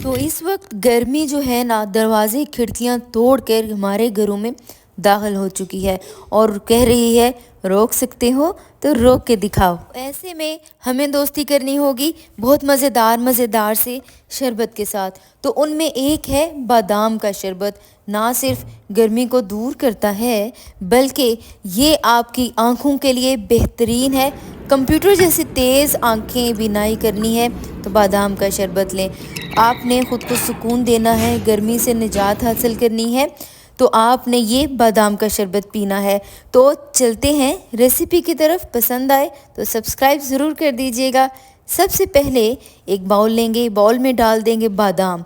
तो इस वक्त गर्मी जो है ना दरवाजे खिड़कियां तोड़कर हमारे घरों में दाखिल हो चुकी है और कह रही है रोक सकते हो तो रोक के दिखाओ। ऐसे में हमें दोस्ती करनी होगी बहुत मज़ेदार से शरबत के साथ। तो उनमें एक है बादाम का शरबत। ना सिर्फ गर्मी को दूर करता है बल्कि ये आपकी आंखों के लिए बेहतरीन है। कंप्यूटर जैसी तेज़ आंखें बिनाई करनी है तो बादाम का शरबत लें। आपने ख़ुद को सुकून देना है, गर्मी से निजात हासिल करनी है तो आपने ये बादाम का शरबत पीना है। तो चलते हैं रेसिपी की तरफ। पसंद आए तो सब्सक्राइब ज़रूर कर दीजिएगा। सबसे पहले एक बाउल लेंगे, बाउल में डाल देंगे बादाम।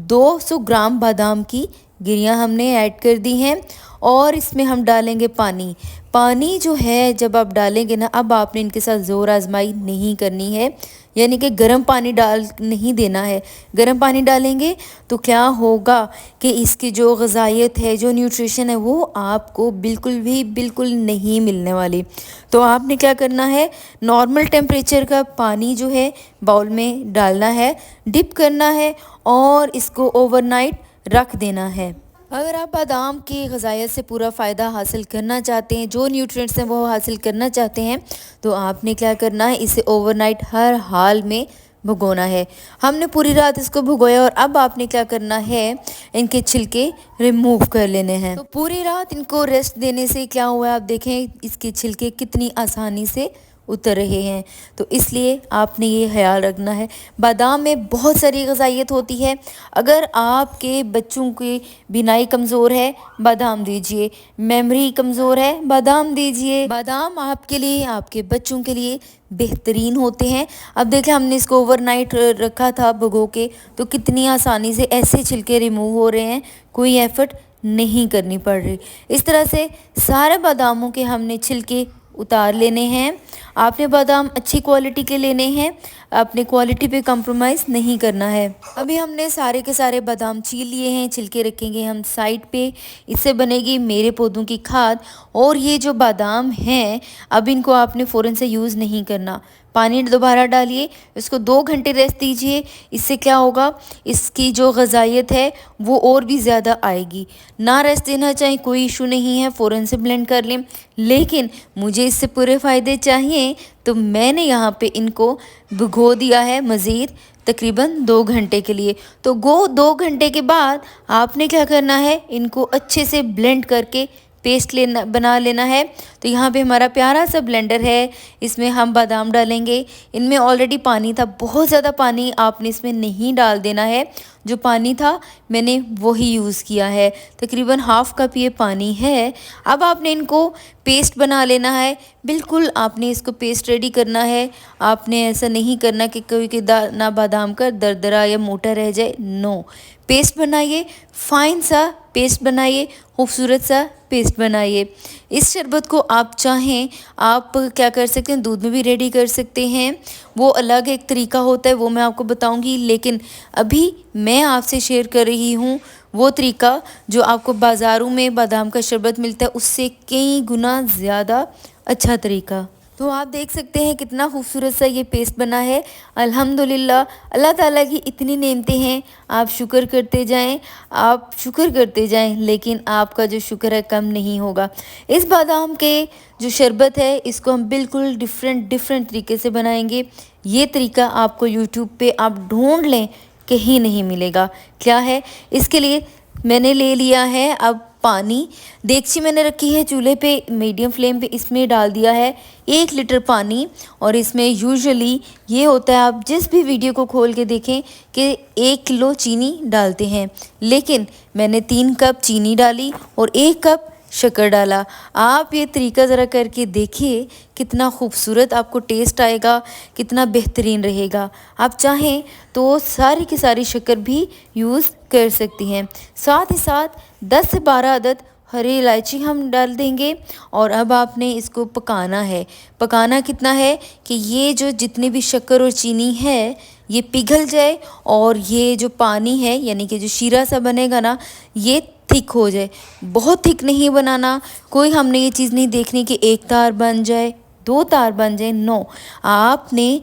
200 ग्राम बादाम की गिरियाँ हमने ऐड कर दी हैं और इसमें हम डालेंगे पानी। पानी जो है जब आप डालेंगे ना, अब आपने इनके साथ ज़ोर आजमाई नहीं करनी है, यानी कि गर्म पानी डाल नहीं देना है। गर्म पानी डालेंगे तो क्या होगा कि इसकी जो ग़िज़ाइयत है, जो न्यूट्रिशन है, वो आपको बिल्कुल नहीं मिलने वाली। तो आपने क्या करना है, नॉर्मल टेम्परेचर का पानी जो है बाउल में डालना है, डिप करना है और इसको ओवरनाइट रख देना है। अगर आप बादाम की ग़िज़ाइयत से पूरा फ़ायदा हासिल करना चाहते हैं, जो न्यूट्रिएंट्स हैं वो हासिल करना चाहते हैं, तो आपने क्या करना है, इसे ओवरनाइट हर हाल में भिगोना है। हमने पूरी रात इसको भिगोया और अब आपने क्या करना है, इनके छिलके रिमूव कर लेने हैं। तो पूरी रात इनको रेस्ट देने से क्या हुआ है, आप देखें इसके छिलके कितनी आसानी से उतर रहे हैं। तो इसलिए आपने ये ख्याल रखना है। बादाम में बहुत सारी ग़िज़ाइयत होती है। अगर आपके बच्चों की बीनाई कमज़ोर है, बादाम दीजिए। मेमोरी कमज़ोर है, बादाम दीजिए। बादाम आपके लिए, आपके बच्चों के लिए बेहतरीन होते हैं। अब देखें हमने इसको ओवरनाइट रखा था भिगो के, तो कितनी आसानी से ऐसे छिलके रिमूव हो रहे हैं, कोई एफ़र्ट नहीं करनी पड़ रही। इस तरह से सारे बादामों के हमने छिलके उतार लेने हैं। आपने बादाम अच्छी क्वालिटी के लेने हैं, अपने क्वालिटी पे कंप्रोमाइज़ नहीं करना है। अभी हमने सारे के सारे बादाम छील लिए हैं, छिलके रखेंगे हम साइड पे। इससे बनेगी मेरे पौधों की खाद। और ये जो बादाम हैं, अब इनको आपने फ़ौरन से यूज़ नहीं करना। पानी दोबारा डालिए, इसको 2 घंटे रेस्ट दीजिए। इससे क्या होगा, इसकी जो ग़िज़ाइयत है वो और भी ज़्यादा आएगी। ना रेस्ट देना चाहिए, कोई इशू नहीं है, फ़ौरन से ब्लेंड कर लें। लेकिन मुझे इससे पूरे फ़ायदे चाहिए तो मैंने यहाँ पे इनको भिगो दिया है मज़ीद तकरीबन 2 घंटे के लिए। तो 2 घंटे के बाद आपने क्या करना है, इनको अच्छे से ब्लेंड करके पेस्ट बना लेना है। तो यहाँ पे हमारा प्यारा सा ब्लेंडर है, इसमें हम बादाम डालेंगे। इनमें ऑलरेडी पानी था, बहुत ज़्यादा पानी आपने इसमें नहीं डाल देना है। जो पानी था मैंने वही यूज़ किया है, तकरीबन हाफ़ कप ये पानी है। अब आपने इनको पेस्ट बना लेना है। बिल्कुल आपने इसको पेस्ट रेडी करना है। आपने ऐसा नहीं करना कि कोई के दाना बादाम का दरदरा या मोटा रह जाए, नो। पेस्ट बनाइए, फ़ाइन सा पेस्ट बनाइए, खूबसूरत सा पेस्ट बनाइए। इस शरबत को आप चाहें, आप क्या कर सकते हैं, दूध में भी रेडी कर सकते हैं। वो अलग एक तरीका होता है, वो मैं आपको बताऊंगी। लेकिन अभी मैं आपसे शेयर कर रही हूँ वो तरीका जो आपको बाज़ारों में बादाम का शरबत मिलता है उससे कई गुना ज़्यादा अच्छा तरीका। तो आप देख सकते हैं कितना खूबसूरत सा ये पेस्ट बना है। अल्हम्दुलिल्लाह, अल्लाह ताला की इतनी नेमतें हैं, आप शुक्र करते जाएं, आप शुक्र करते जाएं, लेकिन आपका जो शुक्र है कम नहीं होगा। इस बादाम के जो शरबत है इसको हम बिल्कुल डिफरेंट तरीके से बनाएंगे। ये तरीका आपको यूट्यूब पे आप ढूंढ लें, कहीं नहीं मिलेगा। क्या है, इसके लिए मैंने ले लिया है अब पानी। देगची मैंने रखी है चूल्हे पे मीडियम फ्लेम पे, इसमें डाल दिया है 1 लीटर पानी। और इसमें यूजुअली ये होता है, आप जिस भी वीडियो को खोल के देखें कि 1 किलो चीनी डालते हैं, लेकिन मैंने 3 कप चीनी डाली और 1 कप शक्कर डाला। आप ये तरीका ज़रा करके देखिए, कितना खूबसूरत आपको टेस्ट आएगा, कितना बेहतरीन रहेगा। आप चाहें तो सारी की सारी शक्कर भी यूज़ कर सकती हैं। साथ ही साथ 10 से 12 अदद हरी इलायची हम डाल देंगे। और अब आपने इसको पकाना है। पकाना कितना है कि ये जो जितनी भी शक्कर और चीनी है ये पिघल जाए और ये जो पानी है यानी कि जो शीरा सा बनेगा ना, ये थिक हो जाए। बहुत थिक नहीं बनाना, कोई हमने ये चीज़ नहीं देखनी कि 1 तार बन जाए, 2 तार बन जाए, नो। आपने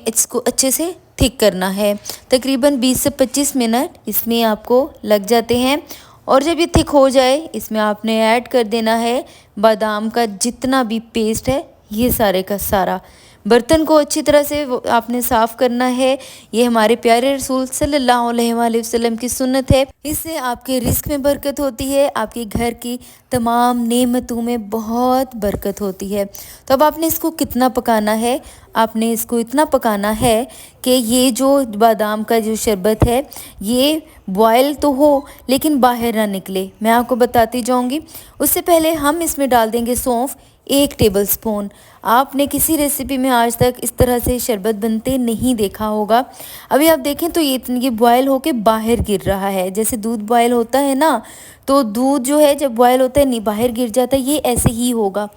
इसको अच्छे से थिक करना है। तकरीबन 20 से 25 मिनट इसमें आपको लग जाते हैं। और जब ये थिक हो जाए इसमें आपने ऐड कर देना है बादाम का जितना भी पेस्ट है, ये सारे का सारा। बर्तन को अच्छी तरह से आपने साफ़ करना है। ये हमारे प्यारे रसूल सल्लल्लाहु अलैहि वसल्लम की सुन्नत है। इससे आपके रिस्क में बरकत होती है, आपके घर की तमाम नेमतों में बहुत बरकत होती है। तो अब आपने इसको कितना पकाना है, आपने इसको इतना पकाना है कि ये जो बादाम का जो शरबत है ये बॉयल तो हो लेकिन बाहर ना निकले। मैं आपको बताती जाऊंगी। उससे पहले हम इसमें डाल देंगे सौंफ 1 टेबलस्पून। आपने किसी रेसिपी में आज तक इस तरह से शरबत बनते नहीं देखा होगा। अभी आप देखें तो ये बॉयल होके बाहर गिर रहा है, जैसे दूध बॉयल होता है ना, तो दूध जो है जब बॉयल होता है नहीं बाहर गिर जाता है, ये ऐसे ही होगा।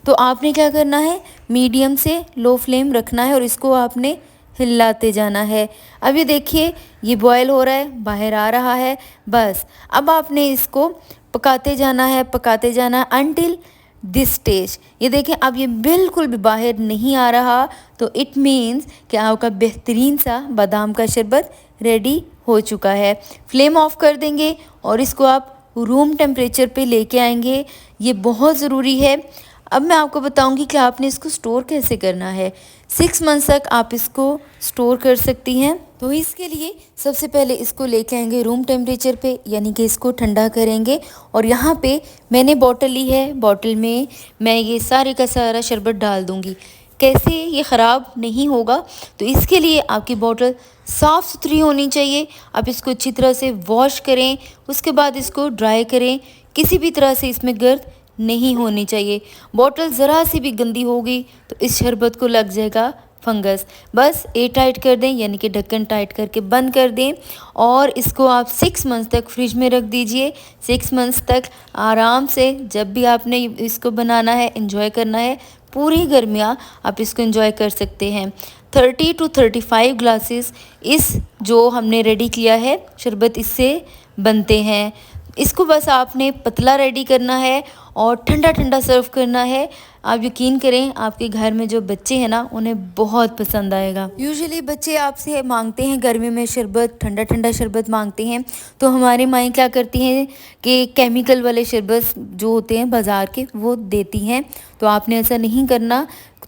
तो आपने क्या करना है, मीडियम से लो फ्लेम रखना है और इसको आपने हिलाते जाना है। अब ये देखिए ये बॉयल हो रहा है, बाहर आ रहा है। बस अब आपने इसको पकाते जाना है, पकाते जाना है अनटिल दिस स्टेज। ये देखें अब ये बिल्कुल भी बाहर नहीं आ रहा, तो इट मीन्स कि आपका बेहतरीन सा बादाम का शरबत रेडी हो चुका है। फ्लेम ऑफ कर देंगे और इसको आप रूम टेम्परेचर पे लेके आएंगे, ये बहुत ज़रूरी है। अब मैं आपको बताऊंगी कि आपने इसको स्टोर कैसे करना है। 6 मंथ्स तक आप इसको स्टोर कर सकती हैं। तो इसके लिए सबसे पहले इसको लेके आएंगे रूम टेम्परेचर पे, यानी कि इसको ठंडा करेंगे। और यहाँ पे मैंने बॉटल ली है, बॉटल में मैं ये सारे का सारा शरबत डाल दूँगी। कैसे ये ख़राब नहीं होगा, तो इसके लिए आपकी बॉटल साफ़ सुथरी होनी चाहिए। आप इसको अच्छी तरह से वॉश करें, उसके बाद इसको ड्राई करें। किसी भी तरह से इसमें गर्द नहीं होनी चाहिए। बॉटल ज़रा सी भी गंदी होगी तो इस शरबत को लग जाएगा फंगस। बस एयर टाइट कर दें, यानी कि ढक्कन टाइट करके बंद कर दें और इसको आप 6 मंथ्स तक फ्रिज में रख दीजिए। 6 मंथ्स तक आराम से जब भी आपने इसको बनाना है, एंजॉय करना है, पूरी गर्मियाँ आप इसको एंजॉय कर सकते हैं। 30 to 35 ग्लासेस इस जो हमने रेडी किया है शरबत, इससे बनते हैं। इसको बस आपने पतला रेडी करना है और ठंडा ठंडा सर्व करना है। आप यकीन करें आपके घर में जो बच्चे हैं ना, उन्हें बहुत पसंद आएगा। यूजुअली बच्चे आपसे मांगते हैं गर्मी में शरबत, ठंडा ठंडा शरबत मांगते हैं, तो हमारी माएँ क्या करती हैं कि केमिकल वाले शरबत जो होते हैं बाज़ार के वो देती हैं। तो आपने ऐसा नहीं करना।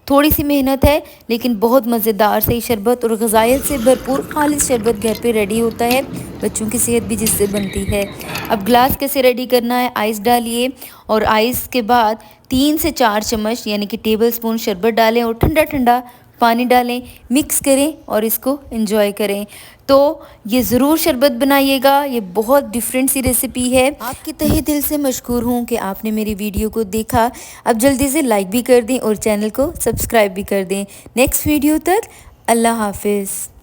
थोड़ी सी मेहनत है लेकिन बहुत मज़ेदार से शरबत और ग़िज़ाइत से भरपूर खालिस शरबत घर पे रेडी होता है। बच्चों की सेहत भी जिससे बनती है। अब ग्लास कैसे रेडी करना है, आइस डालिए और आइस के बाद 3 से 4 चम्मच यानी कि टेबलस्पून शरबत डालें और ठंडा ठंडा पानी डालें, मिक्स करें और इसको एंजॉय करें। तो ये ज़रूर शरबत बनाइएगा, ये बहुत डिफरेंट सी रेसिपी है। आपकी तहे दिल से मशकूर हूँ कि आपने मेरी वीडियो को देखा। अब जल्दी से लाइक भी कर दें और चैनल को सब्सक्राइब भी कर दें। नेक्स्ट वीडियो तक अल्लाह हाफिज़।